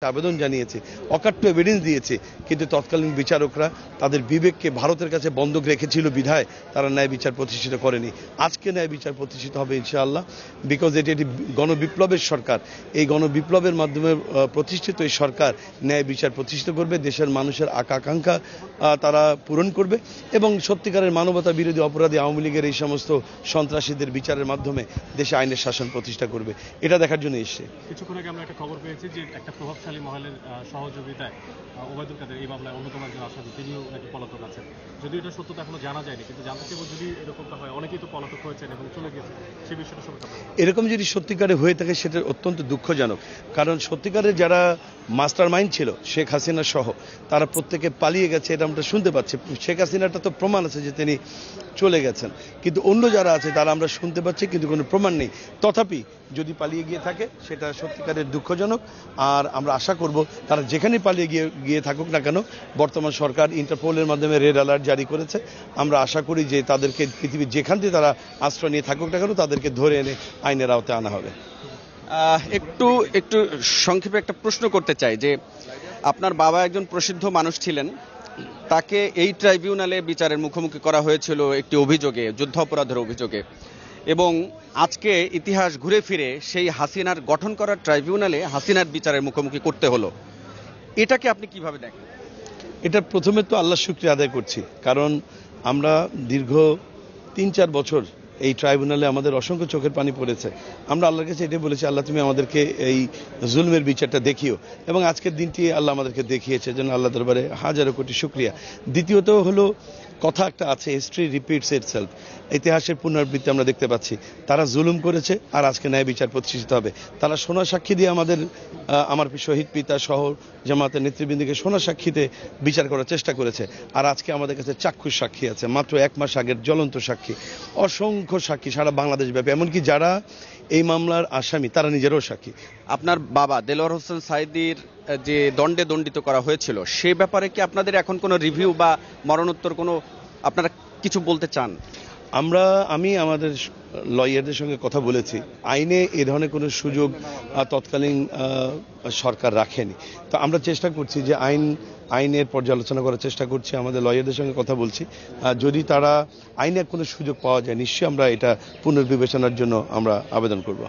আবেদন জানিয়েছে, অকাট্য এভিডেন্স দিয়েছে, কিন্তু তৎকালীন বিচারকরা তাদের বিবেককে ভারতের কাছে বন্ধক রেখেছিল বিধায় তারা ন্যায় বিচার প্রতিষ্ঠিত করেনি। আজকে ন্যায় বিচার প্রতিষ্ঠিত হবে ইনশাআল্লাহ, বিকজ এটি একটি গণবিপ্লবের সরকার। এই গণবিপ্লবের মাধ্যমে প্রতিষ্ঠিত এই সরকার ন্যায় বিচার প্রতিষ্ঠিত করবে, দেশের মানুষের আকাঙ্ক্ষা তারা পূরণ করবে এবং সত্যিকারের মানবতা বিরোধী অপরাধী আওয়ামী লীগের এই সমস্ত সন্ত্রাসীদের বিচারের মাধ্যমে দেশে আইনের শাসন প্রতিষ্ঠা করবে, এটা দেখার জন্য এসছে। কিছুক্ষণ আগে আমরা একটা খবর পেয়েছি যে একটা প্রভাবশালী মহলের সহযোগিতায় ওবায়দুল কাদের এই মামলায় অন্যতম একজন আসামি, তিনিও নাকি পলাতক আছেন। যদিও এটা সত্যতা এখনো জানা যায়নি, কিন্তু জানতে চাইব যদি এরকমটা হয়, অনেকেই তো পলাতক হয়েছেন এবং চলে গেছেন, সে বিষয়টা সম্পর্কে এরকম যদি সত্যিকারে হয়ে থাকে সেটা অত্যন্ত দুঃখজনক। কারণ সত্যিকারের যারা মাস্টার মাইন্ড ছিল শেখ হাসিনা সহ, তারা প্রত্যেকে পালিয়ে গেছে, এটা আমরা শুনতে পাচ্ছি। শেখ হাসিনাটা তো প্রমাণ আছে যে তিনি চলে গেছেন, কিন্তু অন্য যারা আছে তারা আমরা শুনতে পাচ্ছি কিন্তু কোনো প্রমাণ নেই। তথাপি যদি পালিয়ে গিয়ে থাকে সেটা সত্যিকারের দুঃখজনক। আর আমরা আশা করব তারা যেখানে পালিয়ে গিয়ে থাকুক না কেন, বর্তমান সরকার ইন্টারপোলের মাধ্যমে রেড অ্যালার্ট জারি করেছে। আমরা আশা করি যে তাদেরকে পৃথিবীর যেখান থেকে তারা আশ্রয় নিয়ে থাকুক না কেন, তাদেরকে ধরে এনে আইনের আওতায় আনা হবে। একটু সংক্ষেপে একটা প্রশ্ন করতে চাই যে আপনার বাবা একজন প্রসিদ্ধ মানুষ ছিলেন, তাকে এই ট্রাইব্যুনালে বিচারের মুখোমুখি করা হয়েছিল একটি অভিযোগে, যুদ্ধাপরাধের অভিযোগে, এবং আজকে ইতিহাস ঘুরে ফিরে সেই হাসিনার গঠন করা ট্রাইব্যুনালে হাসিনার বিচারের মুখোমুখি করতে হলো। এটাকে আপনি কিভাবে দেখেন? এটা প্রথমে তো আল্লাহ শুকরিয়া আদায় করছি, কারণ আমরা দীর্ঘ ৩-৪ বছর এই ট্রাইব্যুনালে আমাদের অসংখ্য চোখের পানি পড়েছে। আমরা আল্লাহর কাছে এটাই বলেছি, আল্লাহ তুমি আমাদেরকে এই জুলমের বিচারটা দেখিও, এবং আজকের দিনটি আল্লাহ আমাদেরকে দেখিয়েছে, যেন আল্লাহ দরবারে হাজারো কোটি শুকরিয়া। দ্বিতীয়ত হলো, কথা একটা আছে, হিস্ট্রি রিপিটস ইটসেলফ। ইতিহাসের পুনরাবৃত্তি আমরা দেখতে পাচ্ছি। তারা জুলুম করেছে আর আজকে ন্যায় বিচার প্রতিষ্ঠিত হবে। তারা সোনা সাক্ষী দিয়ে আমার শহীদ পিতা সহ জামাতের নেতৃবৃন্দকে সোনা সাক্ষীতে বিচার করার চেষ্টা করেছে, আর আজকে আমাদের কাছে চাক্ষুষ সাক্ষী আছে, মাত্র 1 মাস আগের জ্বলন্ত সাক্ষী, অসংখ্য সাক্ষী সারা বাংলাদেশ ব্যাপী, এমনকি যারা এই মামলার আসামি তারা নিজেরাও সাক্ষী। আপনার বাবা দেলোয়ার হোসেন সাঈদীর যে দণ্ডে দণ্ডিত করা হয়েছিল, সে ব্যাপারে কি আপনাদের এখন কোনো রিভিউ বা মরণোত্তর কোনো আপনারা কিছু বলতে চান? আমি আমাদের লয়ারদের সঙ্গে কথা বলেছি, আইনে এ ধরনের কোনো সুযোগ তৎকালীন সরকার রাখেনি। তো আমরা চেষ্টা করছি যে আইনের পর্যালোচনা করার চেষ্টা করছি, আমাদের লয়ারদের সঙ্গে কথা বলছি। যদি তারা আইনে কোনো সুযোগ পাওয়া যায়, নিশ্চয়ই আমরা এটা পুনর্বিবেচনার জন্য আমরা আবেদন করব।